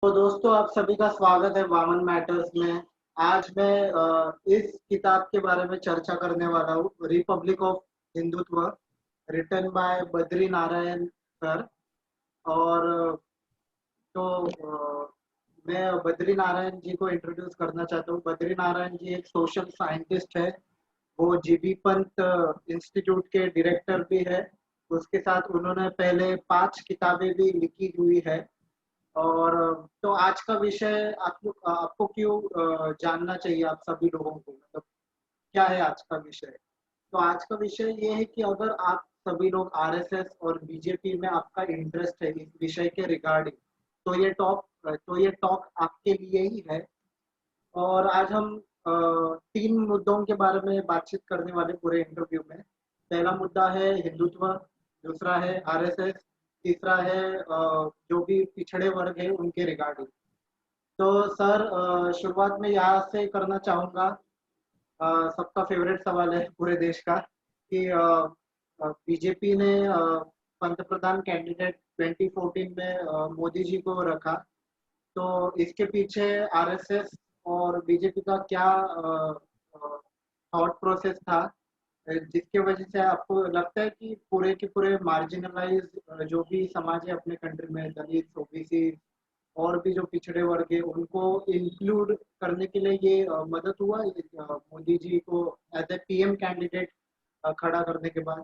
तो दोस्तों आप सभी का स्वागत है वामन मैटर्स में। आज मैं इस किताब के बारे में चर्चा करने वाला हूँ, republic of Hindutva, written by Badri Narayan sir. और तो मैं बद्री नारायण जी को इंट्रोड्यूस करना चाहता हूँ। बद्री नारायण जी एक सोशल साइंटिस्ट है। वो जीबी पंत इंस्टीट्यूट के डायरेक्टर भी है। उसके साथ उन्होंने पहले 5 किताबें भी लिखी हुई है। और तो आज का विषय आपको क्यों जानना चाहिए आप सभी लोगों को, मतलब क्या है आज का विषय। तो आज का विषय ये है कि अगर आप सभी लोग आरएसएस और बीजेपी में आपका इंटरेस्ट है इस विषय के रिगार्डिंग, तो ये टॉक आपके लिए ही है। और आज हम 3 मुद्दों के बारे में बातचीत करने वाले पूरे इंटरव्यू में। पहला मुद्दा है हिंदुत्व, दूसरा है आरएसएस, तीसरा है जो भी पिछड़े वर्ग है उनके रिगार्डिंग। तो सर शुरुआत में यहाँ से करना चाहूँगा। सबका फेवरेट सवाल है पूरे देश का कि बीजेपी ने पंतप्रधान कैंडिडेट 2014 में मोदी जी को रखा। तो इसके पीछे आरएसएस और बीजेपी का क्या थॉट प्रोसेस था, जिसके वजह से आपको लगता है कि पूरे के पूरे मार्जिनलाइज जो भी समाज है अपने कंट्री में, दलित, ओबीसी और भी जो पिछड़े वर्ग है, उनको इंक्लूड करने के लिए ये मदद हुआ मोदी जी को एज ए पीएम कैंडिडेट खड़ा करने के बाद।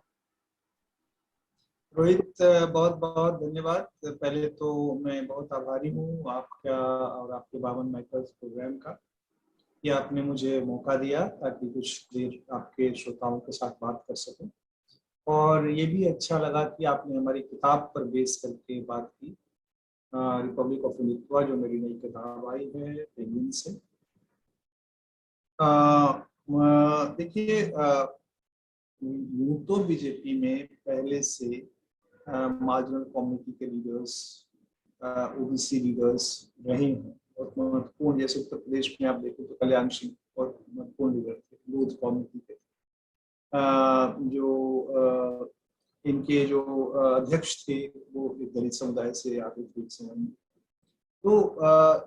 रोहित, बहुत बहुत धन्यवाद। पहले तो मैं बहुत आभारी हूँ आपका और आपके वामन मैटर्स प्रोग्राम का कि आपने मुझे मौका दिया ताकि कुछ देर आपके श्रोताओं के साथ बात कर सकूं। और ये भी अच्छा लगा कि आपने हमारी किताब पर बेस करके बात की, रिपब्लिक ऑफ हिंदुत्व, जो मेरी नई किताब आई है पेंगुइन से। देखिए, यूं तो बीजेपी में पहले से मार्जिनल कम्युनिटी के लीडर्स, ओबीसी लीडर्स रहे हैं और महत्वपूर्ण। जैसे उत्तर प्रदेश में आप देखो तो कल्याण सिंह बहुत महत्वपूर्ण लीडर थे, लोध कम्युनिटी के। जो इनके जो अध्यक्ष थे वो एक दलित समुदाय से आते थे एक समय में। तो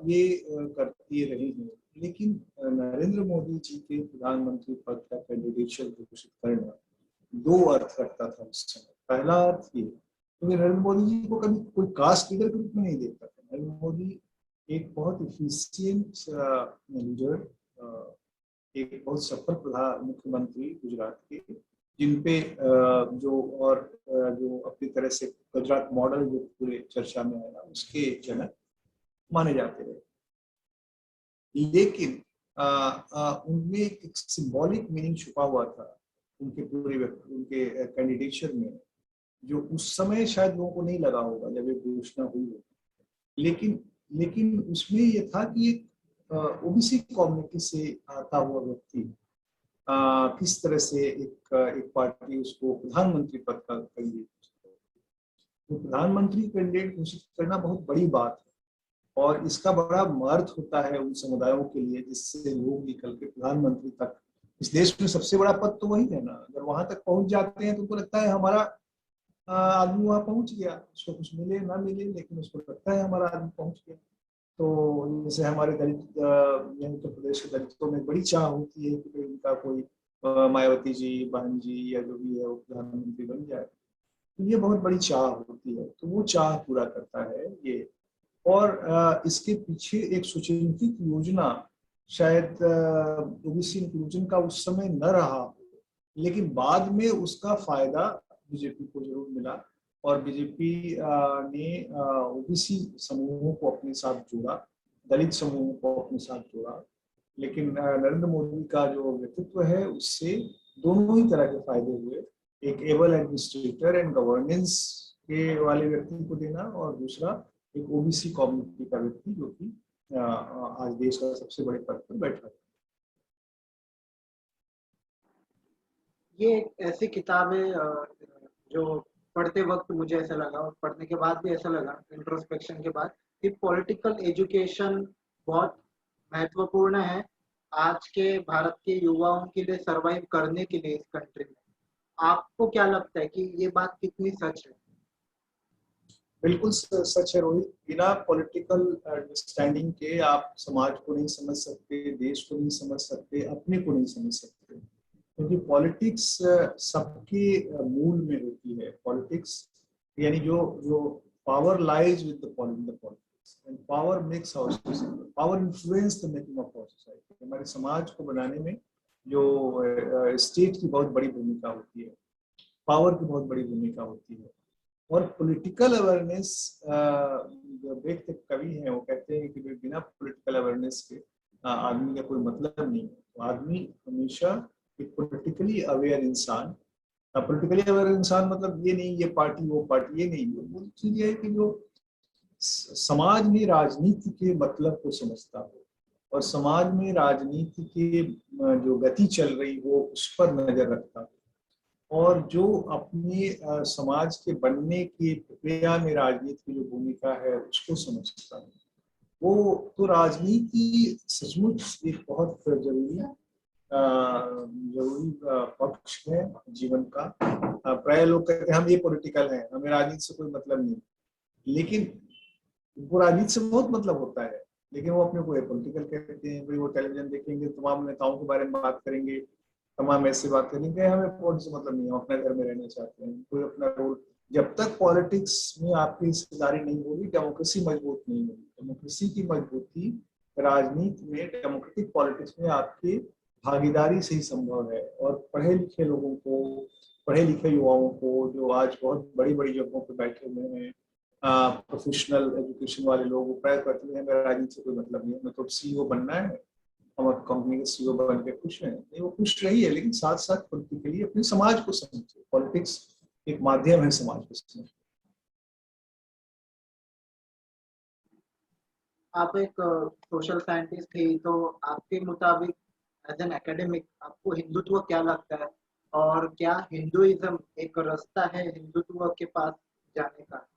ये करती रही है। लेकिन नरेंद्र मोदी जी के प्रधानमंत्री पद का कैंडिडेचर घोषित करना 2 अर्थ रखता था उस समय। पहला अर्थ ये, क्योंकि नरेंद्र मोदी जी को कभी कोई कास्ट लीडर के रूप में नहीं देखता था। नरेंद्र मोदी एक बहुत इफिशियंट लीडर, एक बहुत सफल प्रधान मुख्यमंत्री गुजरात के, जिनपे जो अपनी तरह से गुजरात मॉडल जो पूरे चर्चा में आया उसके जनक माने जाते रहे। लेकिन उनमें एक सिंबॉलिक मीनिंग छुपा हुआ था उनके कैंडिडेचर में, जो उस समय शायद लोगों को नहीं लगा होगा जब ये घोषणा हुई होगी। लेकिन उसमें ये था कि ओबीसी कम्युनिटी से आता हुआ व्यक्ति किस तरह से एक पार्टी उसको प्रधानमंत्री पद का कैंडिडेट, तो प्रधानमंत्री कैंडिडेट घोषित करना बहुत बड़ी बात है। और इसका बड़ा अर्थ होता है उन समुदायों के लिए जिससे लोग निकल के प्रधानमंत्री तक, इस देश में सबसे बड़ा पद तो वही है ना। अगर वहां तक पहुंच जाते हैं तो उनको लगता है हमारा आदमी वहां पहुंच गया, उसको कुछ मिले ना मिले लेकिन उसको लगता है हमारा आदमी पहुंच गया। तो जैसे हमारे दलित, उत्तर प्रदेश के दलितों में बड़ी चाह होती है कि इनका कोई मायावती जी, बहन जी या जो भी है वो प्रधानमंत्री बन जाए। तो ये बहुत बड़ी चाह होती है, तो वो चाह पूरा करता है ये। और इसके पीछे एक सुचिंतित योजना, शायद ओबीसी इंक्लूजन का उस समय न रहा, लेकिन बाद में उसका फायदा बीजेपी को जरूर मिला। और बीजेपी ने ओबीसी समूहों को अपने साथ जोड़ा, दलित समूहों को अपने साथ जोड़ा। लेकिन नरेंद्र मोदी का जो व्यक्तित्व है उससे दोनों ही तरह के फायदे हुए। एक एबल एडमिनिस्ट्रेटर एंड गवर्नेंस के वाले व्यक्ति को देना, और दूसरा एक ओबीसी कम्युनिटी का व्यक्ति जो कि आज देश का सबसे बड़े पद पर बैठा है। ये एक ऐसी किताब है जो पढ़ते वक्त मुझे ऐसा लगा और पढ़ने के बाद भी ऐसा लगा, इंट्रोस्पेक्शन के बाद, कि पॉलिटिकल एजुकेशन बहुत महत्वपूर्ण है आज के भारत के युवाओं के लिए सरवाइव करने के लिए इस कंट्री में। आपको क्या लगता है कि ये बात कितनी सच है? बिल्कुल सच है रोहित। बिना पॉलिटिकल अंडरस्टैंडिंग के आप समाज को नहीं समझ सकते, देश को नहीं समझ सकते, अपने को नहीं समझ सकते। क्योंकि पॉलिटिक्स सबके मूल में होती है। पॉलिटिक्स यानी जो जो power lies with the politics and power makes our society, power influence the making of our society. हमारे समाज को बनाने में जो स्टेट की बहुत बड़ी भूमिका होती है, पावर की बहुत बड़ी भूमिका होती है। और पॉलिटिकल अवेयरनेस, जो व्यक्ति कवि हैं वो कहते हैं कि बिना पॉलिटिकल अवेयरनेस के आदमी का कोई मतलब नहीं है। तो आदमी हमेशा एक पॉलिटिकली अवेयर इंसान, पॉलिटिकली अवेयर इंसान मतलब ये नहीं ये पार्टी वो पार्टी, ये नहीं, वो चीज ये है कि जो समाज में राजनीति के मतलब को समझता हो और समाज में राजनीति के जो गति चल रही हो उस पर नजर रखता हो, और जो अपने समाज के बनने की प्रक्रिया में राजनीति की जो भूमिका है उसको समझता है, वो तो राजनीति सचमुच एक बहुत जरूरी पक्ष है जीवन का। प्राय लोग कहते हैं हम ये पॉलिटिकल हैं, हमें राजनीति से कोई मतलब नहीं, लेकिन उनको राजनीति से बहुत मतलब होता है, लेकिन वो अपने को पॉलिटिकल कहते हैं। भाई वो टेलीविजन देखेंगे, तमाम नेताओं के बारे में बात करेंगे, तमाम ऐसी बात करेंगे, हमें पॉलिटिक्स से मतलब नहीं है, हम अपने घर में रहना चाहते हैं, कोई अपना रोल। जब तक पॉलिटिक्स में आपकी हिस्सेदारी नहीं होगी, डेमोक्रेसी मजबूत नहीं होगी। डेमोक्रेसी की मजबूती राजनीति में, डेमोक्रेटिक पॉलिटिक्स में आपकी भागीदारी से ही संभव है। और पढ़े लिखे लोगों को, पढ़े लिखे युवाओं को जो आज बहुत बड़ी बड़ी जगहों पर बैठे हुए हैं, प्रोफेशनल एजुकेशन वाले लोग प्राय करते हैं मेरा राजनीति से कोई मतलब नहीं है, मैं तो सीईओ बनना है, हम कंपनी के सीईओ बन के खुश हैं। नहीं, वो खुश रही है, लेकिन साथ साथ पॉलिटिकली अपने समाज को समझे। पॉलिटिक्स एक माध्यम है समाज को समझने। आप एक सोशल साइंटिस्ट थी, तो आपके मुताबिक एज एन एकेडमिक आपको हिंदुत्व क्या लगता है, और क्या हिंदुइज्म एक रास्ता है हिंदुत्व के पास जाने का?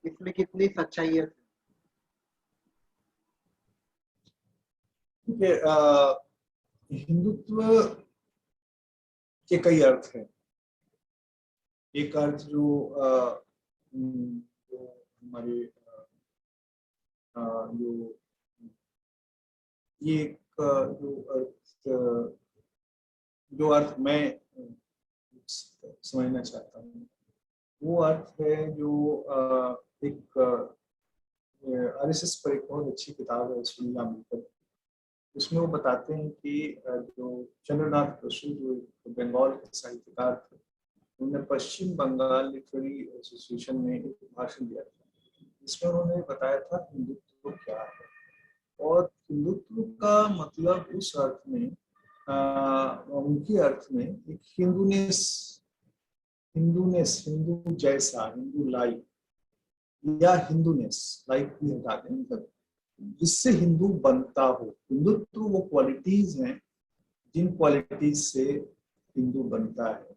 इसमें कितनी सच्चाई है? ठीक है, हिंदुत्व के कई अर्थ हैं। एक अर्थ जो हमारे जो ये एक जो अर्थ मैं समझना चाहता हूँ, वो अर्थ है जो एक आरएसएस पर एक बहुत अच्छी किताब है सुनीला मित्तल। उसमें वो बताते हैं कि जो चंद्रनाथ बसु जो बंगाल के साहित्यकार थे, उन्होंने पश्चिम बंगाल लिटरेरी एसोसिएशन में एक भाषण दिया था, जिसमें उन्होंने बताया था हिंदुत्व क्या है। और हिंदुत्व का मतलब उस अर्थ में, उनके अर्थ में एक हिंदूनेस, हिंदू जैसा, हिंदू लाइक, या हिंदूनेस लाइक भी हटा दें, मतलब जिससे हिंदू बनता हो। हिंदुत्व वो क्वालिटीज हैं जिन क्वालिटीज से हिंदू बनता है,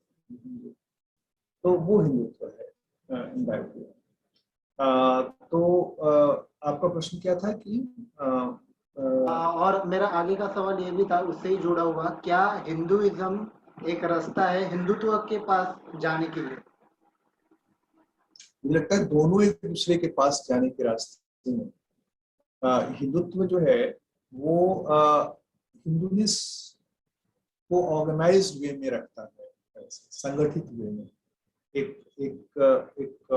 तो वो हिंदुत्व है इनडायरेक्टली। तो आपका प्रश्न क्या था कि और मेरा आगे का सवाल ये भी था उससे ही जुड़ा हुआ, क्या हिंदुइज्म एक रास्ता है हिंदुत्व के पास जाने के लिए? मुझे लगता है दोनों एक दूसरे के पास जाने के रास्ते में। हिंदुत्व जो है वो हिंदूनेस को ऑर्गेनाइज्ड वे में रखता है, संगठित वे में। एक एक एक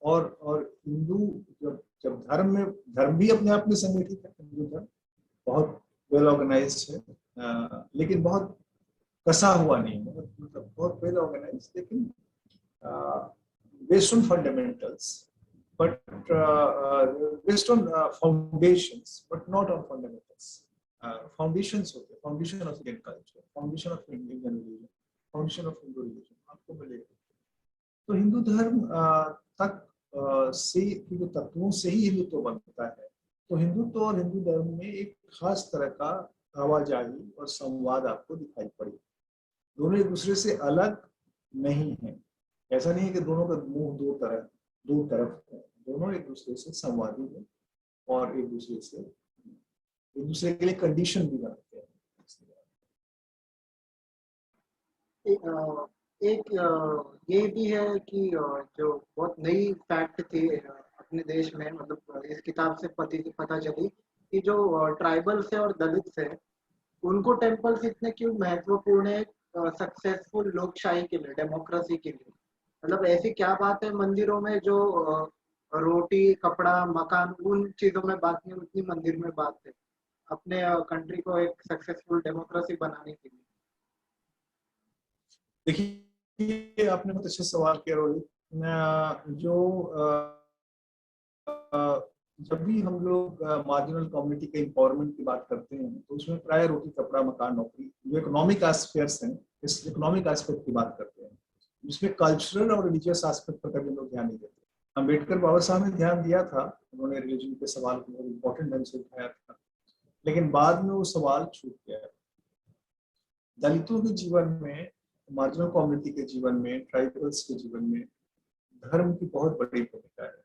और हिंदू जब जब धर्म में, धर्म भी अपने आप में संगठित है। हिंदू धर्म बहुत वेल ऑर्गेनाइज्ड है, लेकिन बहुत कसा हुआ नहीं, मतलब बहुत वेल ऑर्गेनाइज्ड, लेकिन based on fundamentals, but based on foundations, but not on fundamentals. Foundations होते हैं, foundation of Indian culture, foundation of Indian religion, foundation of Hindu religion आपको मिलेगा। तो हिंदू धर्म तक से जो तत्वों से ही हिंदुत्व बनता है। तो हिंदुत्व और हिंदू धर्म में एक खास तरह का आवाजाही और संवाद आपको दिखाई पड़ेगा। दोनों एक दूसरे से अलग नहीं है। ऐसा नहीं है कि दोनों का मुंह दो तरफ है। दोनों एक दूसरे से संवादी है और एक दूसरे के लिए कंडीशन भी बनाते हैं। एक ये भी है कि जो बहुत नई फैक्ट थी अपने देश में, मतलब इस किताब से पता चली कि जो ट्राइबल्स है और दलित्स है, उनको टेम्पल्स इतने क्यों महत्वपूर्ण है सक्सेसफुल लोकशाही के लिए, डेमोक्रेसी के लिए। मतलब ऐसी क्या बात है मंदिरों में जो रोटी, कपड़ा, मकान उन चीजों में बात नहीं, उतनी मंदिर में बात है अपने कंट्री को एक सक्सेसफुल डेमोक्रेसी बनाने के लिए। देखिए, आपने बहुत अच्छा सवाल किया रोहित। जो जब भी हम लोग मार्जिनल कम्युनिटी के एम्पावरमेंट की बात करते हैं तो उसमें प्राय रोटी, कपड़ा, मकान, नौकरी, जो इकोनॉमिक एस्पेक्ट्स हैं, इस इकोनॉमिक एस्पेक्ट की बात करते हैं, जिसमें कल्चरल और रिलीजियस एस्पेक्ट पर कभी लोग ध्यान नहीं देते। अम्बेडकर बाबा साहब ने ध्यान दिया था, उन्होंने रिलीजन के सवाल को बहुत इंपॉर्टेंट ढंग से उठाया था, लेकिन बाद में वो सवाल छूट गया। दलितों के जीवन में, मार्जिनल कम्युनिटी के जीवन में, ट्राइबल्स के जीवन में धर्म की बहुत बड़ी भूमिका है।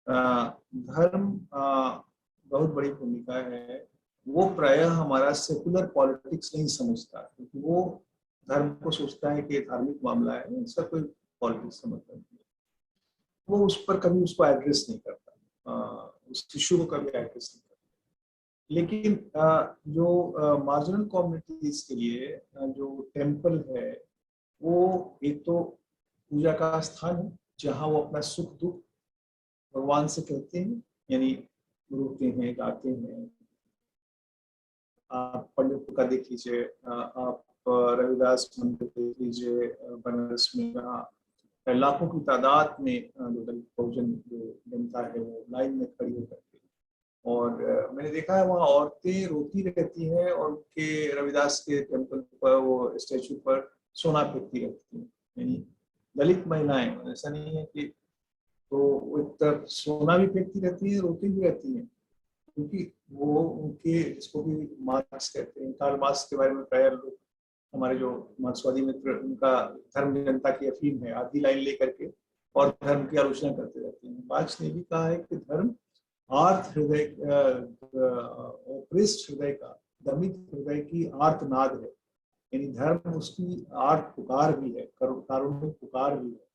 धर्म बहुत बड़ी भूमिका है। वो प्रायः हमारा सेकुलर पॉलिटिक्स नहीं समझता, क्योंकि वो धर्म को सोचता है कि धार्मिक मामला है, इसका कोई पॉलिटिक्स समझता नहीं। वो उस पर कभी उसको एड्रेस नहीं करता, उस इश्यू को कभी एड्रेस नहीं करता। लेकिन जो मार्जिनल कम्युनिटीज के लिए जो टेम्पल है, वो एक तो पूजा का स्थान है, जहाँ वो अपना सुख दुख भगवान से कहते हैं, यानी रोते हैं, गाते हैं। आप पंडित का देख लीजिए, आप रविदास मंदिर देख लीजिए बनारस में, जहाँ लाखों की तादाद में जो दलित बहुजन जो जनता है वो लाइन में खड़ी होकर के, और मैंने देखा है वहाँ औरतें रोती रहती हैं और उनके रविदास के टेम्पल पर, वो स्टेचू पर सोना फेंकती रहती हैं। यानी दलित महिलाएं, ऐसा नहीं है कि, तो वो एक तरफ सोना भी फेंकती रहती है, रोती भी रहती हैं, क्योंकि वो उनके, इसको भी मार्क्स कहते हैं, कार्ल मार्क्स के बारे में प्राय लोग, हमारे जो मार्क्सवादी मित्र, उनका धर्म जनता की अफीम है, आधी लाइन लेकर के और धर्म की आलोचना करते रहते हैं। मार्क्स ने भी कहा है कि धर्म आर्त हृदय, ऑपरेस्ट हृदय का, दमित हृदय की आर्तनाद है। यानी धर्म उसकी आर्त पुकार भी है, कारुणिक पुकार भी है।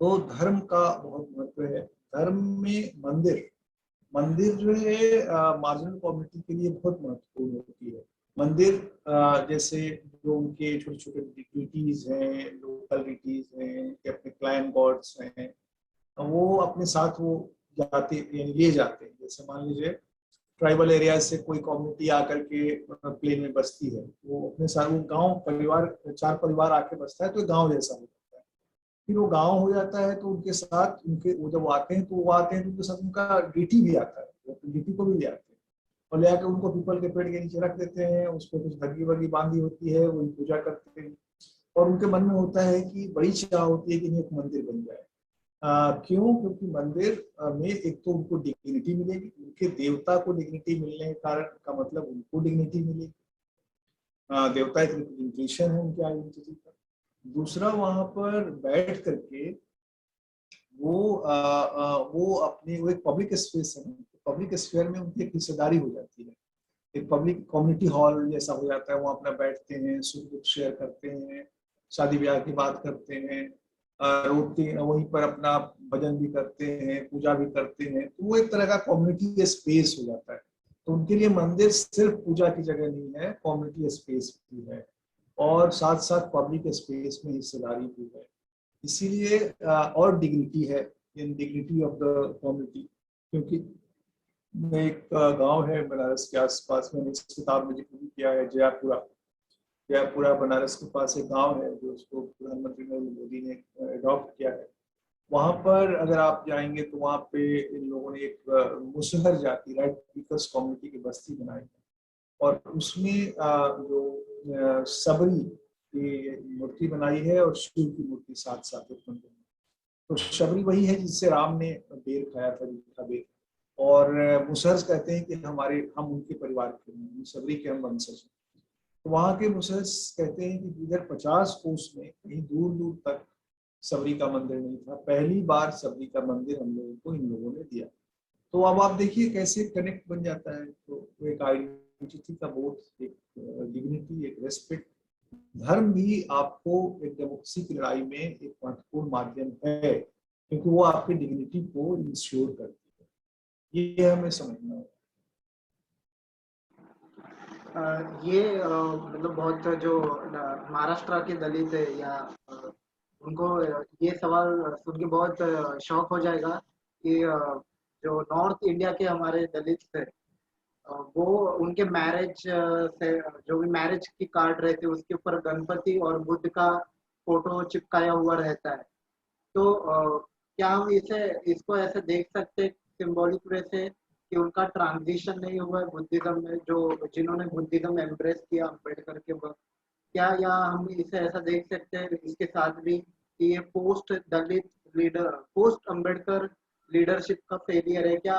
तो धर्म का बहुत महत्व है। धर्म में मंदिर, मंदिर जो है मार्जिनल कम्युनिटी के लिए बहुत महत्वपूर्ण होती है। मंदिर जैसे जो उनके छोटे छोटे डिटीज हैं, लोकल डिटीज हैं, अपने क्लाइम गॉड्स हैं, वो अपने साथ वो जाते, यानी लिए जाते हैं। जैसे मान लीजिए ट्राइबल एरिया से कोई कम्युनिटी आकर के प्लेन में बसती है, वो अपने साथ, वो गांव परिवार, 4 परिवार आके बसता है तो गांव जैसा हो जाता है। फिर वो गांव हो जाता है तो उनके साथ, उनके वो जब आते हैं तो वो आते हैं तो उनके साथ उनका डीटी भी आता है, वो डीटी को भी ले आते हैं और ले आकर उनको पीपल के पेड़ के नीचे रख देते हैं। उस पर कुछ धगी वगी बांधी होती है, वही पूजा करते हैं, और उनके मन में होता है कि बड़ी चाह होती है कि एक मंदिर बन जाए। क्यों? क्योंकि मंदिर में एक तो उनको डिग्निटी मिलेगी, उनके देवता को डिग्निटी मिलने के कारण का मतलब उनको डिग्निटी मिलेगी। देवता एक रिप्रेजेंटेशन है उनके आइडेंटिटी का। दूसरा, वहां पर बैठ करके वो अपनी, वो एक पब्लिक स्पेस है, पब्लिक स्फीयर में उनकी एक हिस्सेदारी हो जाती है, एक पब्लिक कम्युनिटी हॉल जैसा हो जाता है। वो अपना बैठते हैं, सुख दुख शेयर करते हैं, शादी ब्याह की बात करते हैं, रोटी वहीं पर अपना भजन भी करते हैं, पूजा भी करते हैं। तो वो एक तरह का कम्युनिटी स्पेस हो जाता है। तो उनके लिए मंदिर सिर्फ पूजा की जगह नहीं है, कम्युनिटी स्पेस भी है, और साथ साथ पब्लिक स्पेस में हिस्सेदारी भी है। इसीलिए और डिग्निटी है, इन डिग्निटी ऑफ द कम्युनिटी। क्योंकि मैं, एक गांव है बनारस के आसपास, मैंने इस किताब में जिक्र भी किया है, जयापुरा। जयापुरा बनारस के पास एक गांव है जो उसको प्रधानमंत्री नरेंद्र मोदी ने अडॉप्ट किया है। वहां पर अगर आप जाएंगे तो वहां पे इन लोगों ने एक मुसहर जाति, राइट स्पीकर्स कम्युनिटी की बस्ती बनाई है, और उसमें जो सबरी की मूर्ति बनाई है और शिव की मूर्ति साथ साथ एक मंदिर में। तो शबरी वही है जिससे राम ने बेर खाया था, मीठा बेर। और मुसहर कहते हैं कि हम उनके परिवार के हैं, सबरी के हम वंशज हैं। तो वहाँ के मुसहर कहते हैं कि इधर 50 कोस में कहीं दूर दूर तक सबरी का मंदिर नहीं था, पहली बार सबरी का मंदिर हम लोगों को इन लोगों ने दिया। तो अब आप देखिए कैसे कनेक्ट बन जाता है। तो एक आइडेंटिटी का बोध, एक डिग्निटी, एक रेस्पेक्ट, धर्म भी आपको एक डेमोक्रेसी की लड़ाई में एक महत्वपूर्ण माध्यम है, क्योंकि वो आपकी डिग्निटी को इंश्योर करती है। ये हमें समझना होगा। ये मतलब बहुत जो महाराष्ट्र के दलित है या उनको ये सवाल सुन के बहुत शौक हो जाएगा कि जो नॉर्थ इंडिया के हमारे दलित थे, वो उनके मैरिज से जो भी मैरिज की कार्ड रहती है उसके ऊपर गणपति और बुद्ध का फोटो चिपकाया हुआ रहता है। तो क्या हम इसे इसको ऐसे देख सकते हैं सिंबॉलिक वे से कि उनका ट्रांजिशन नहीं हुआ है बुद्धिज्म में, जो जिन्होंने बुद्धिज्म एम्ब्रेस किया अम्बेडकर के वक्त, क्या या हम इसे ऐसा देख सकते हैं इसके साथ भी कि ये पोस्ट दलित लीडर पोस्ट अम्बेडकर लीडरशिप का फेलियर है? क्या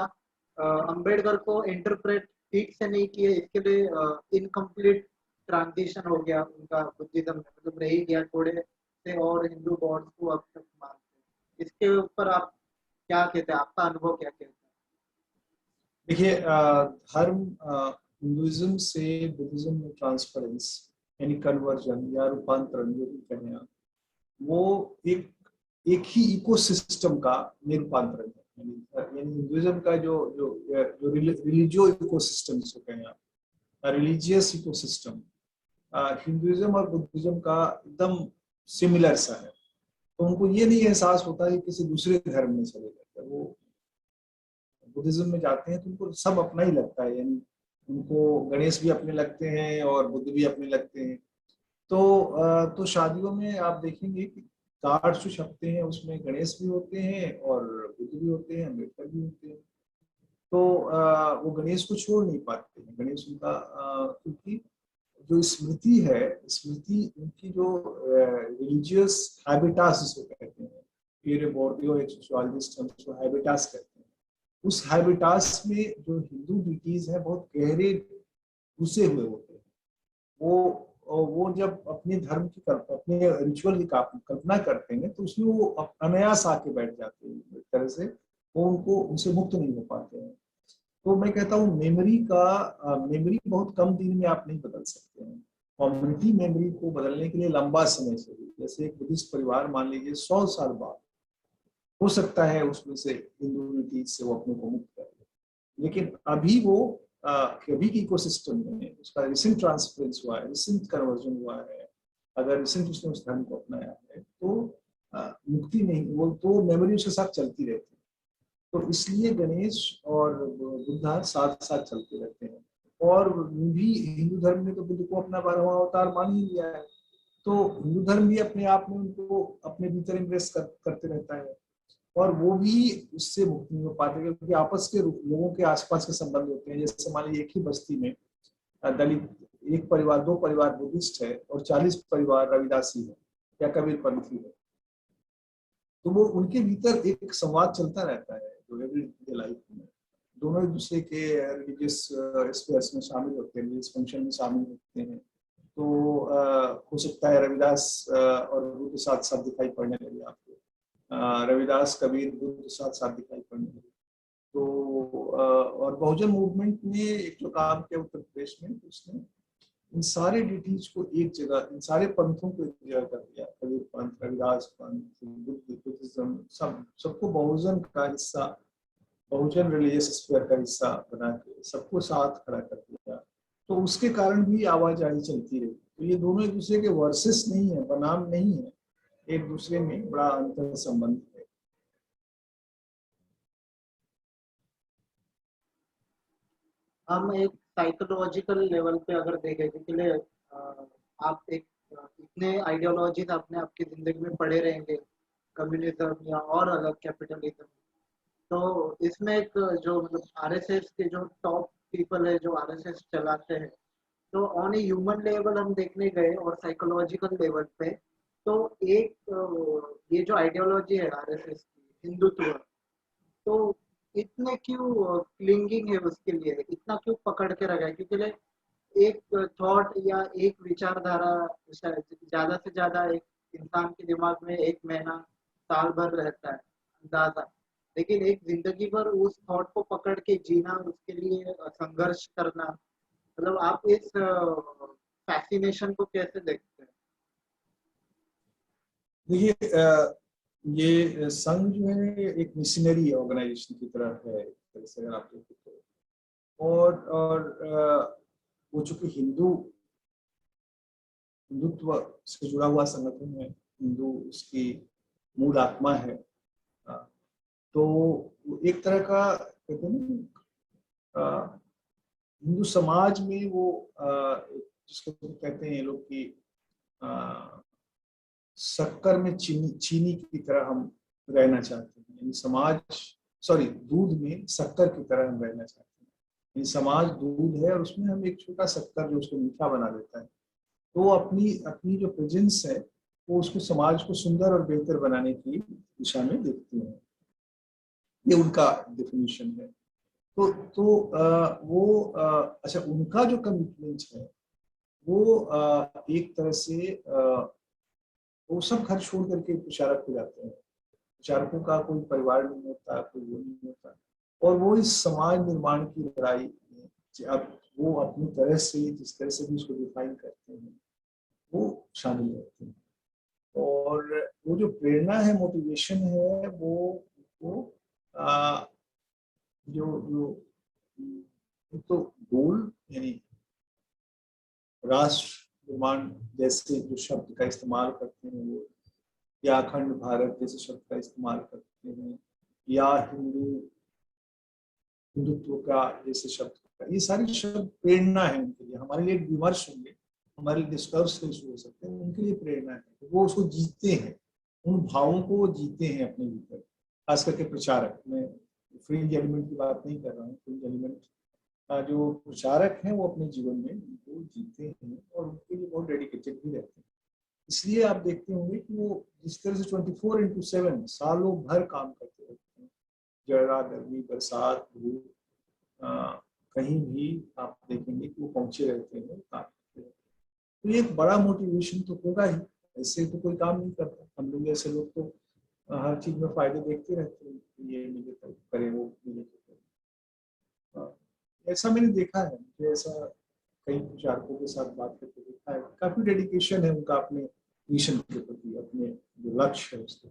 अम्बेडकर को इंटरप्रेट ठीक से नहीं किए, इसके लिए इनकम्प्लीट ट्रांजिशन हो गया उनका बुद्धिज्म में, मतलब रह ही गया थोड़े से और हिंदू गॉड्स को अब तक मानते हैं? इसके ऊपर आप क्या कहते हैं, आपका अनुभव क्या कहता है? देखिए, धर्म हिंदुइज्म से बुद्धिज्म में ट्रांसफरेंस यानी कन्वर्जन या रूपांतरण जो भी कहें आप, वो एक एक ही इकोसिस्टम का निरूपांतरण है। यानी हिंदुइज्म का जो जो जो रिलीजियो इकोसिस्टम जिसको कहें आप, रिलीजियस इकोसिस्टम, हिंदुइज्म और बुद्धिज्म का एकदम सिमिलर सा है। तो उनको ये नहीं एहसास होता है कि किसी दूसरे धर्म में चले जाते हैं। वो बुद्धिज्म में जाते हैं तो उनको सब अपना ही लगता है, यानी उनको गणेश भी अपने लगते हैं और बुद्ध भी अपने लगते हैं। तो शादियों में आप देखेंगे कि कार्ड्स जो छपते हैं उसमें गणेश भी होते हैं और बुद्ध भी होते हैं, अम्बेडकर भी होते हैं। तो वो गणेश को छोड़ नहीं पाते हैं। गणेश उनका क्योंकि जो स्मृति है, स्मृति उनकी जो रिलीजियस हैबिटास जिसको कहते हैं, पीरे बोर्डियो एक सोशियोलॉजिस्ट हैं उसको हैबिटास कहते हैं। उस हैबिटास में जो हिंदू डिटीज है बहुत गहरे घुसे हुए होते हैं। वो जब अपने धर्म की अपने रिचुअल की कल्पना करते हैं तो उसमें वो अनायास आके बैठ जाते हैं। एक तरह से वो उनको उनसे मुक्त नहीं हो पाते हैं। तो मैं कहता हूँ मेमोरी बहुत कम दिन में आप नहीं बदल सकते हैं। कम्युनिटी मेमोरी को बदलने के लिए लंबा समय चाहिए। जैसे एक बुद्धिस्ट परिवार मान लीजिए 100 साल बाद हो सकता है उसमें से हिंदू से वो अपने को मुक्त कर ले, लेकिन अभी वो अभी की इकोसिस्टम में उसका रिसेंट ट्रांसफरेंस हुआ है, रिसेंट कन्वर्जन हुआ है, अगर रिसेंट उसने उस धर्म को अपनाया है तो मुक्ति नहीं, वो तो मेमोरी उसके साथ चलती रहती है। तो इसलिए गणेश और बुद्धा साथ साथ चलते रहते हैं। और भी हिंदू धर्म ने तो बुद्ध को अपना 12वां अवतार मान ही लिया है। तो हिंदू धर्म भी अपने आप में उनको अपने भीतर इम्प्रेस करते रहता है और वो भी उससे मुक्ति नहीं हो पाते, क्योंकि आपस के लोगों के आसपास के संबंध होते हैं। जैसे मान लीजिए एक ही बस्ती में दलित एक परिवार, 2 परिवार बुद्धिस्ट है और 40 परिवार रविदासी है या कबीरपंथी है, तो वो उनके भीतर एक संवाद चलता रहता है जो एवरीडे लाइफ में दोनों एक दूसरे के रिलीजियस स्पेयर्स में शामिल होते हैं, रिलीजियस फंक्शन में शामिल होते हैं। तो हो सकता है रविदास और बुद्ध साथ साथ दिखाई पड़ने लगे आपको, रविदास कबीर बुद्ध साथ साथ दिखाई पड़ने लगे। तो और बहुजन मूवमेंट ने एक जो काम किया उत्तर प्रदेश में, उसने इन सारे डिटीज को एक जगह, इन सारे पंथों को एक जगह कर दिया। कबीर पंथ, रविदास पंथ, बुद्धिज्म, सबको बहुजन का हिस्सा, बहुजन रिलीजियस स्फीयर का हिस्सा बना के सबको साथ खड़ा कर दिया। तो उसके कारण भी आवाजाही चलती रही। तो ये दोनों एक दूसरे के वर्सेस नहीं है, बनाम नहीं है, एक दूसरे में बड़ा अंतर संबंध है। हम एक साइकोलॉजिकल लेवल पे अगर देखें कि चलिए आप एक इतने आइडियोलॉजीज आपने आपकी जिंदगी में पढ़े रहेंगे, कम्युनिज्म या और अलग कैपिटलिज्म, तो इसमें एक जो मतलब आरएसएस के जो टॉप पीपल है जो आरएसएस चलाते हैं, तो ऑन ए ह्यूमन लेवल हम देखने गए और साइकोलॉजिकल लेवल पे, तो एक ये जो आइडियोलॉजी है आरएसएस की हिंदुत्व, तो इतने क्यों क्लिंगिंग है उसके लिए, इतना क्यों पकड़ के रखा है? क्योंकि एक थॉट या एक विचारधारा ज्यादा से ज्यादा एक इंसान के दिमाग में 1 महीना साल भर रहता है अंदाजा, लेकिन एक जिंदगी भर उस थॉट को पकड़ के जीना, उसके लिए संघर्ष करना, मतलब आप इस फैसिनेशन को कैसे देखते हैं? देखिए, ये संघ जो है एक मिशनरी ऑर्गेनाइजेशन की तरह है, एक तरह से अगर आप देखें तो। और वो चूंकि हिंदुत्व से जुड़ा हुआ संगठन है, हिंदू उसकी मूल आत्मा है, तो एक तरह का कहते हैं ना, हिंदू समाज में वो जिसको कहते हैं ये लोग की शक्कर में चीनी की तरह हम रहना चाहते हैं, यानी दूध में शक्कर की तरह हम रहना चाहते हैं। यानी समाज दूध है और उसमें हम एक छोटा शक्कर जो उसको मीठा बना देता है, तो वो अपनी अपनी जो प्रेजेंस है वो उसको समाज को सुंदर और बेहतर बनाने की दिशा में देखते हैं। ये उनका डेफिनेशन है। अच्छा, उनका जो कमिटमेंट है वो एक तरह से वो सब घर छोड़ करके प्रचारक हो जाते हैं। प्रचारकों का कोई परिवार नहीं होता, कोई वो नहीं होता, और वो इस समाज निर्माण की लड़ाई में अब वो अपनी तरह से जिस तरह से भी उसको डिफाइन करते हैं वो शामिल रहते हैं। और वो जो प्रेरणा है, मोटिवेशन है, वो आ, जो जो तो गोल यानी राष्ट्र निर्माण जैसे जो शब्द का इस्तेमाल करते हैं वो, या अखंड भारत जैसे शब्द का इस्तेमाल करते हैं, या हिंदुत्व का जैसे शब्द का, ये सारे शब्द प्रेरणा है उनके लिए। हमारे लिए विमर्श होंगे, हमारे डिस्कर्स हो सकते हैं, उनके लिए प्रेरणा है। वो उसको जीते हैं, उन भावों को वो जीते हैं अपने भीतर। खास करके प्रचारक, मैं फ्रिंज एलिमेंट की बात नहीं कर रहा हूँ, फ्रिंज एलिमेंट जो प्रचारक हैं वो अपने जीवन में उनको जीते हैं और उनके लिए बहुत डेडिकेटेड भी रहते हैं। इसलिए आप देखते होंगे कि वो जिस तरह से 24x7 सालों भर काम करते रहते हैं, जड़ा गर्मी बरसात धूप, कहीं भी आप देखेंगे कि वो पहुंचे रहते हैं, काम करते हैं। तो ये एक बड़ा मोटिवेशन तो होगा ही, ऐसे तो कोई काम नहीं करता। हम लोग ऐसे लोग तो हर चीज में फायदे देखते रहते हैं, ये मिले तो करे, वो मिले तो करे। ऐसा मैंने देखा है, मुझे ऐसा कई प्रचारकों के साथ बात करके देखा है, काफी डेडिकेशन है उनका अपने मिशन के प्रति, अपने जो लक्ष्य है उसके।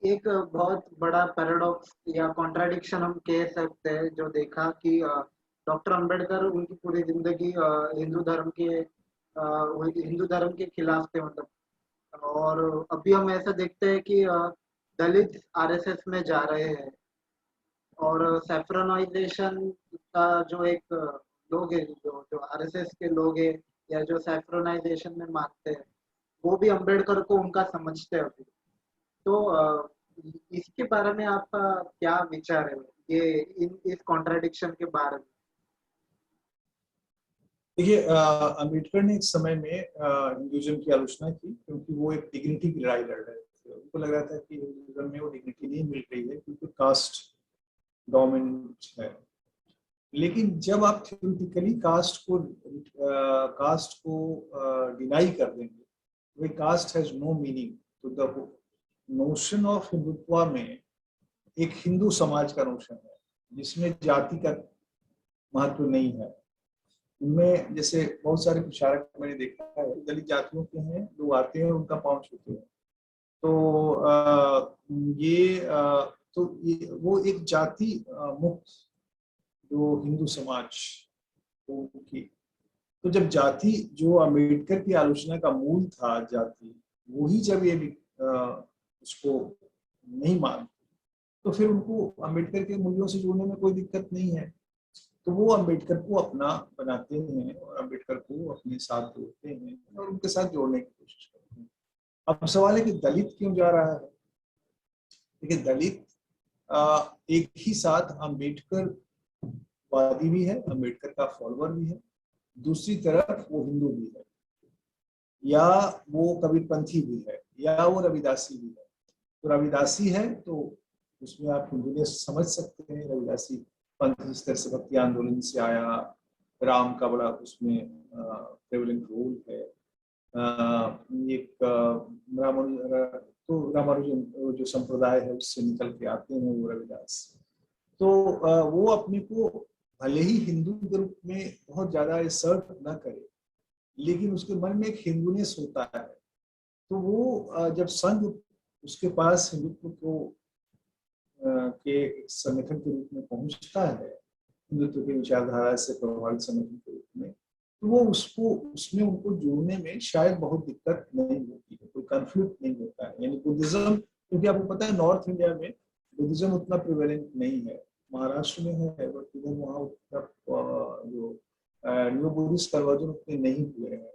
एक बहुत बड़ा पैराडॉक्स या कॉन्ट्राडिक्शन हम कह सकते हैं जो देखा कि डॉक्टर अंबेडकर उनकी पूरी जिंदगी हिंदू धर्म के खिलाफ थे, मतलब। और अभी हम ऐसा देखते हैं कि दलित आरएसएस में जा रहे हैं, और सैफ्रोनाइजेशन का जो एक लोग है, जो जो आरएसएस के लोग हैं या जो सैफ्रोनाइजेशन में मानते हैं, वो भी अंबेडकर को उनका समझते हैं अभी। तो इसके बारे में आपका क्या विचार है, ये इस कॉन्ट्राडिक्शन के बारे में? देखिए, अम्बेडकर ने एक समय में हिंदुइज्म की आलोचना की, क्योंकि वो एक डिग्निटी की लड़ाई लड़ रहे थे। उनको लग रहा था कि हिंदुइज्म में वो डिग्निटी नहीं मिल रही है क्योंकि कास्ट डोमिनेंट है। लेकिन जब आप थ्योरेटिकली कास्ट को डिनाई कर देंगे, वे कास्ट हैज नो मीनिंग, तो द नोशन ऑफ हिंदुत्व में एक हिंदू समाज का नोशन है जिसमें जाति का महत्व नहीं है। उनमें जैसे बहुत सारे प्रचारक मैंने देखा है दलित जातियों के हैं, लोग आते हैं उनका पांव छूते हैं, तो ये वो एक जाति मुक्त जो हिंदू समाज की, तो जब जाति जो अम्बेडकर की आलोचना का मूल था जाति, वही जब ये उसको नहीं मान, तो फिर उनको अम्बेडकर के मूल्यों से जुड़ने में कोई दिक्कत नहीं है। तो वो अम्बेडकर को अपना बनाते हैं और अम्बेडकर को अपने साथ जोड़ते हैं और उनके साथ जोड़ने की कोशिश करते हैं। अब सवाल है कि दलित क्यों जा रहा है। देखिए, दलित एक ही साथ अम्बेडकर वादी भी है, अम्बेडकर का फॉलोअर भी है, दूसरी तरफ वो हिंदू भी है, या वो कबीरपंथी भी है, या वो रविदासी भी है। तो रविदासी है तो उसमें आप हिंदू समझ सकते हैं, रविदासी पंथ जिस तरह से भक्ति आंदोलन से आया, राम का बड़ा उसमें प्रेवलेंट रोल है। एक रामानुजन जो संप्रदाय है उससे निकल के आते हैं वो रविदास। तो वो अपने को भले ही हिंदू ग्रुप में बहुत ज्यादा असर्ट न करे, लेकिन उसके मन में एक हिंदूनेस होता है। तो वो जब संघ उसके पास हिंदुत्व को के एक संगठन के रूप में पहुंचता है, हिंदुत्व की विचारधारा से प्रभावित संगठन के रूप में, तो वो उसको उसमें उनको जोड़ने में शायद बहुत दिक्कत नहीं होती है, कोई कन्फ्लिक्ट नहीं होता है। यानी बुद्धिज्म, क्योंकि आपको पता है नॉर्थ इंडिया में बुद्धिज्म उतना प्रिवेलेंट नहीं है, महाराष्ट्र में है, बट इधर वहाँ उतना जो न्यू बुद्धिस्ट कन्वर्जन उतने नहीं हुए हैं।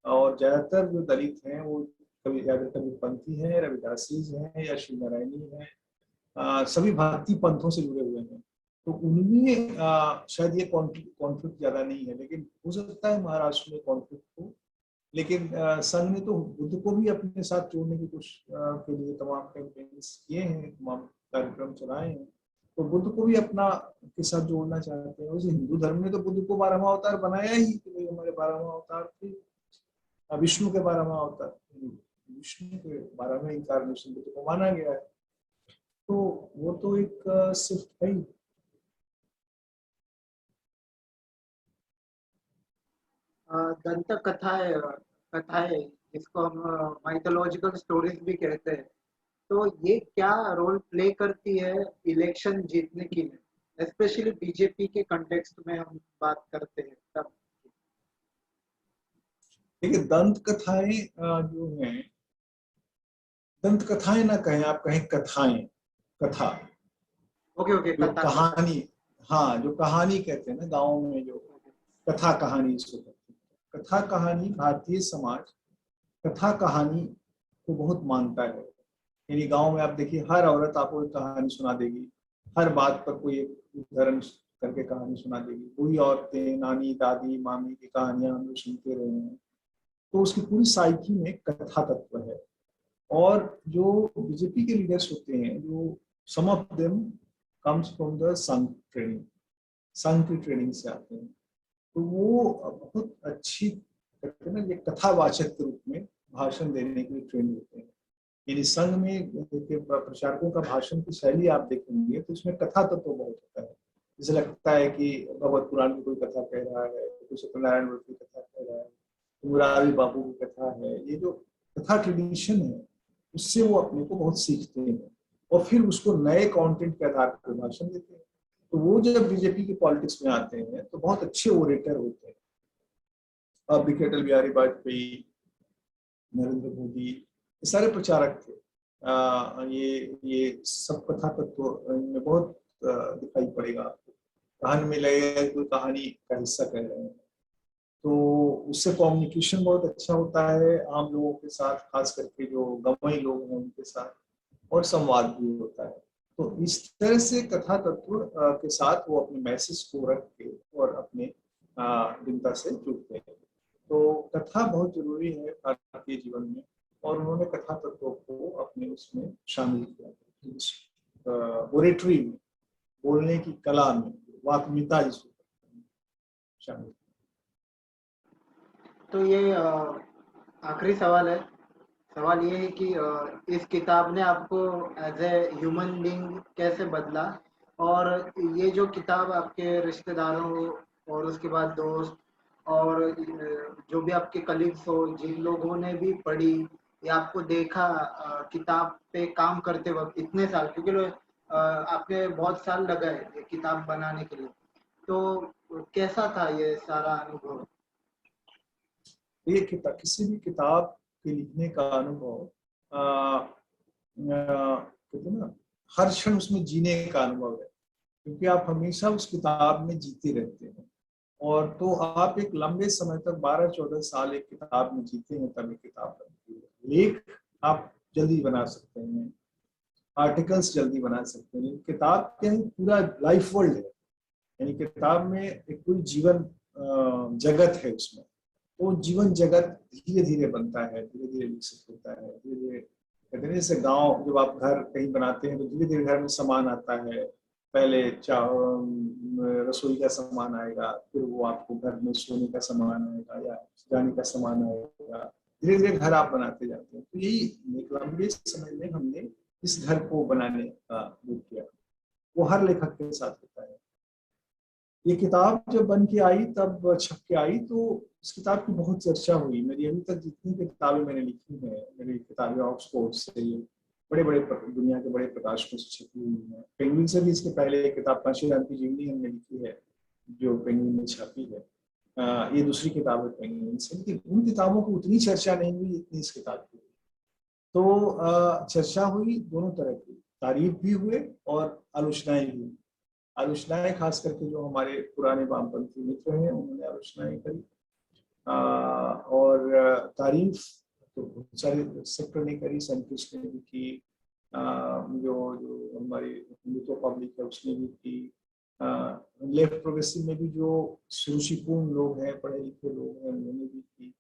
और ज्यादातर जो दलित हैं वो कभी या कबीरपंथी हैं, रविदासी हैं या शिव नारायणी हैं, सभी भक्ति पंथों से जुड़े हुए हैं। तो उनमें शायद ये कॉन्फ्लिक्ट ज्यादा नहीं है, लेकिन हो सकता है महाराष्ट्र में कॉन्फ्लिक्ट हो। लेकिन संघ ने तो बुद्ध को भी अपने साथ जोड़ने की कोशिश के लिए तमाम कैंपेन्स किए हैं, तमाम कार्यक्रम चलाए हैं। तो बुद्ध को भी अपना के साथ जोड़ना चाहते हैं। वैसे हिंदू धर्म ने तो बुद्ध को 12वां अवतार बनाया ही कि भाई हमारे 12वां अवतार थे, विष्णु के 12वां अवतार, विष्णु के 12वें इंकारनेशन बुद्ध को माना गया है। तो वो तो एक सिर्फ है ही। दंत कथाएं जिसको हम माइथोलॉजिकल स्टोरीज भी कहते हैं, तो ये क्या रोल प्ले करती है इलेक्शन जीतने के लिए, स्पेशली बीजेपी के कंटेक्स्ट में हम बात करते हैं तब। देखिए दंत कथाएं जो हैं, दंत कथाएं ना कहें, आप कहें कथाएं, कथा, ओके ओके, जो कथा कथा। कहानी, हाँ जो कहानी कहते हैं ना गाँव में, जो कथा कहानी इसको कहते हैं। कथा कहानी, भारतीय समाज कथा कहानी को बहुत मानता है। यानी गांव में आप देखिए हर औरत आपको एक कहानी सुना देगी, हर बात पर कोई एक उदाहरण करके कहानी सुना देगी। पूरी औरतें, नानी दादी मामी की कहानियां हम लोग सुनते रहे हैं। तो उसकी पूरी साइकी में कथा तत्व है। और जो बीजेपी के लीडर्स होते हैं, जो some of them comes from the Sangh training, Sangh की ट्रेनिंग से आते हैं। तो वो बहुत अच्छी कहते हैं ना, ये कथावाचक के रूप में भाषण देने के लिए ट्रेन होते हैं। यानी संघ में प्रचारकों का भाषण की शैली आप देखेंगे तो इसमें कथा तत्व तो बहुत होता है। जैसे लगता है कि भगवत पुराण की कोई कथा कह रहा है, कोई सत्यनारायण व्रत की कथा कह रहा है, मुरारी बाबू की कथा है। ये जो कथा ट्रेडिशन है उससे वो अपने को बहुत सीखते हैं और फिर उसको नए कंटेंट के आधार पर भाषण देते हैं। तो वो जब बीजेपी के पॉलिटिक्स में आते हैं तो बहुत अच्छे ओरेटर होते हैं। अब देखिए अटल बिहारी वाजपेयी, नरेंद्र मोदी, ये सारे प्रचारक थे। ये सब कथा तत्व इनमें बहुत दिखाई पड़ेगा आपको। कहानी में लगेगा कोई कहानी का हिस्सा कह रहे हैं, तो उससे कम्युनिकेशन बहुत अच्छा होता है आम लोगों के साथ, खास करके जो गंवई लोग हैं उनके साथ, और संवाद भी होता है। तो इस तरह से कथा तत्व के साथ वो अपने मैसेज को रख के और अपने जनता से जुड़ते हैं। तो कथा बहुत जरूरी है भारतीय जीवन में, और उन्होंने कथा तत्वों को अपने उसमें शामिल किया, ओरेटरी में, बोलने की कला में, वाक्मीता जिसको शामिल। तो ये आखिरी सवाल है। सवाल ये है कि इस किताब ने आपको एज ए ह्यूमन बीइंग कैसे बदला, और ये जो किताब आपके रिश्तेदारों और उसके बाद दोस्त और जो भी आपके कलीग्स हो, जिन लोगों ने भी पढ़ी या आपको देखा किताब पे काम करते वक्त इतने साल, क्योंकि आपने बहुत साल लगाए ये किताब बनाने के लिए, तो कैसा था ये सारा अनुभव? ये किसी भी किताब के लिखने का अनुभव कहते ना, हर क्षण उसमें जीने का अनुभव है, क्योंकि आप हमेशा उस किताब में जीते रहते हैं। और तो आप एक लंबे समय तक 12-14 साल एक किताब में जीते हैं, तब एक किताब बनती है। लेख आप जल्दी बना सकते हैं, आर्टिकल्स जल्दी बना सकते हैं, किताब क्या है, पूरा लाइफ वर्ल्ड है। यानी किताब में एक पूरी जीवन जगत है उसमें। तो जीवन जगत धीरे धीरे बनता है, धीरे धीरे विकसित होता है, धीरे धीरे कहते हैं जैसे गांव, जब आप घर कहीं बनाते हैं तो धीरे धीरे घर में सामान आता है। पहले रसोई का सामान आएगा, फिर वो आपको घर में सोने का सामान आएगा या जाने का सामान आएगा, धीरे धीरे घर आप बनाते जाते हैं। तो यही एक लंबे समय में हमने इस घर को बनाने का वो किया। वो हर लेखक के साथ होता है। ये किताब जब बन के आई, तब छप के आई, तो इस किताब की बहुत चर्चा हुई। मेरी अभी तक जितनी किताबें मैंने लिखी हैं, मेरी किताबें ऑक्सफोर्ड से, बड़े बड़े दुनिया के बड़े प्रकाशनों से छपी हुई हैं। पेंगुइन से भी इसके पहले एक किताब कांशीराम की जीवनी हमने लिखी है, जो पेंगुइन में छपी है। ये दूसरी किताब है पेंगुइन से, लेकिन उन किताबों की उतनी चर्चा नहीं हुई जितनी इस किताब की। तो चर्चा हुई दोनों तरह की, तारीफ भी हुए और आलोचनाएं भी हुई। आलोचनाएं खास करके जो हमारे पुराने वामपंथी मित्र हैं उन्होंने आलोचनाएं करी, और तारीफ तो बहुत सारे सेक्टर ने करी। सेंट्रिस्ट ने भी की, जो जो हमारी हिंदुत्व पब्लिक है उसने भी की, लेफ्ट प्रोग्रेसिव में भी जो सुरुचिपूर्ण लोग हैं, पढ़े लिखे लोग हैं, उन्होंने भी की।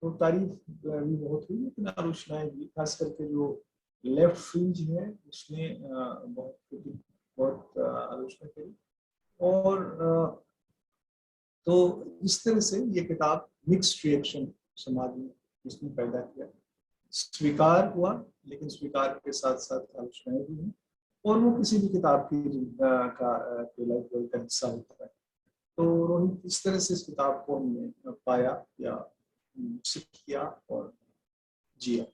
तो तारीफ भी बहुत हुई, लेकिन आलोचनाएं भी, खास करके जो लेफ्ट फ्रिंज है उसने बहुत आलोचना करी। और तो इस तरह से ये किताब मिक्स्ड रिएक्शन समाज में इसने पैदा किया। स्वीकार हुआ, लेकिन स्वीकार के साथ साथ आलोचनाएं भी हुई, और वो किसी भी किताब की लाइफ का हिस्सा होता है। तो रोहित, इस तरह से इस किताब को हमने पाया या सीख किया और जिया।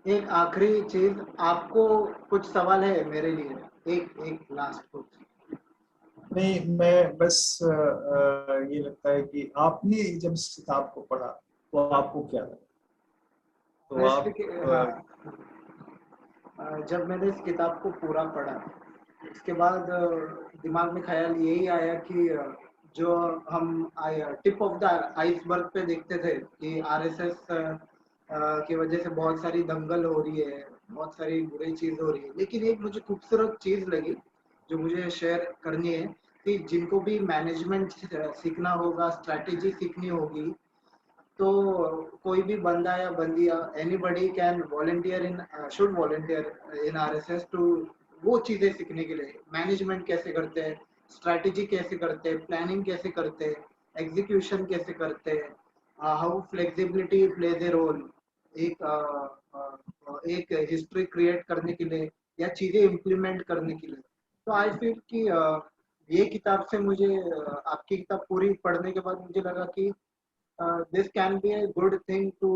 एक आखिरी चीज, आपको कुछ सवाल है मेरे लिए? एक लास्ट कुछ। नहीं, मैं बस ये लगता है कि आपने जब इस किताब को पढ़ा तो आपको क्या लगा? तो आप हाँ, जब मैंने इस किताब को पूरा पढ़ा, उसके बाद दिमाग में ख्याल यही आया कि जो हम टिप ऑफ द आइसबर्ग पे देखते थे कि आरएसएस की वजह से बहुत सारी दंगल हो रही है, बहुत सारी बुरी चीज हो रही है, लेकिन एक मुझे खूबसूरत चीज लगी जो मुझे शेयर करनी है कि जिनको भी मैनेजमेंट सीखना होगा, स्ट्रैटेजी सीखनी होगी, तो कोई भी बंदा या बंदिया, anybody can volunteer in should volunteer in RSS to वो चीजें सीखने के लिए, मैनेजमेंट कैसे करते हैं, स्ट्रैटेजी कैसे करते हैं, प्लानिंग कैसे करते हैं, एग्जीक्यूशन कैसे करते हैं, how flexibility plays a role एक हिस्ट्री क्रिएट करने के लिए या चीजें इम्प्लीमेंट करने के लिए। तो आई फील कि ये किताब से मुझे आपकी किताब पूरी पढ़ने के बाद मुझे लगा कि this can be a good thing to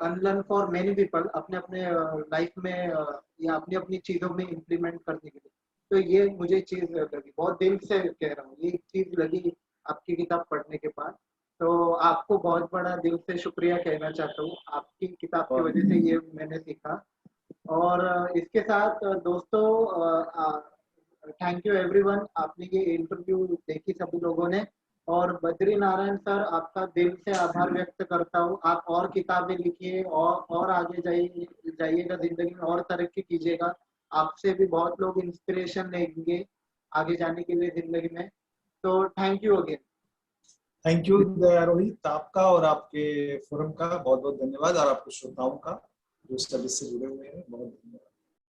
unlearn for many people अपने अपने लाइफ में या अपनी अपनी चीजों में इम्प्लीमेंट करने के लिए। तो ये मुझे चीज लगी, बहुत दिल से कह रहा हूँ, ये चीज लगी आपकी किताब पढ़ने के बाद। तो आपको बहुत बड़ा दिल से शुक्रिया कहना चाहता हूँ, आपकी किताब की वजह से ये मैंने सीखा। और इसके साथ दोस्तों, थैंक यू एवरीवन, आपने ये इंटरव्यू देखी सभी लोगों ने। और बद्री नारायण सर, आपका दिल से आभार व्यक्त करता हूँ। आप और किताबें लिखिए और आगे जाइएगा, जिंदगी में और तरक्की कीजिएगा। आपसे भी बहुत लोग इंस्पिरेशन लेंगे आगे जाने के लिए जिंदगी में। तो thank you again. Thank you Rohit, आपका और आपके फोरम का बहुत बहुत धन्यवाद, और आपके श्रोताओं का जो सर्विस से जुड़े हुए हैं, बहुत धन्यवाद।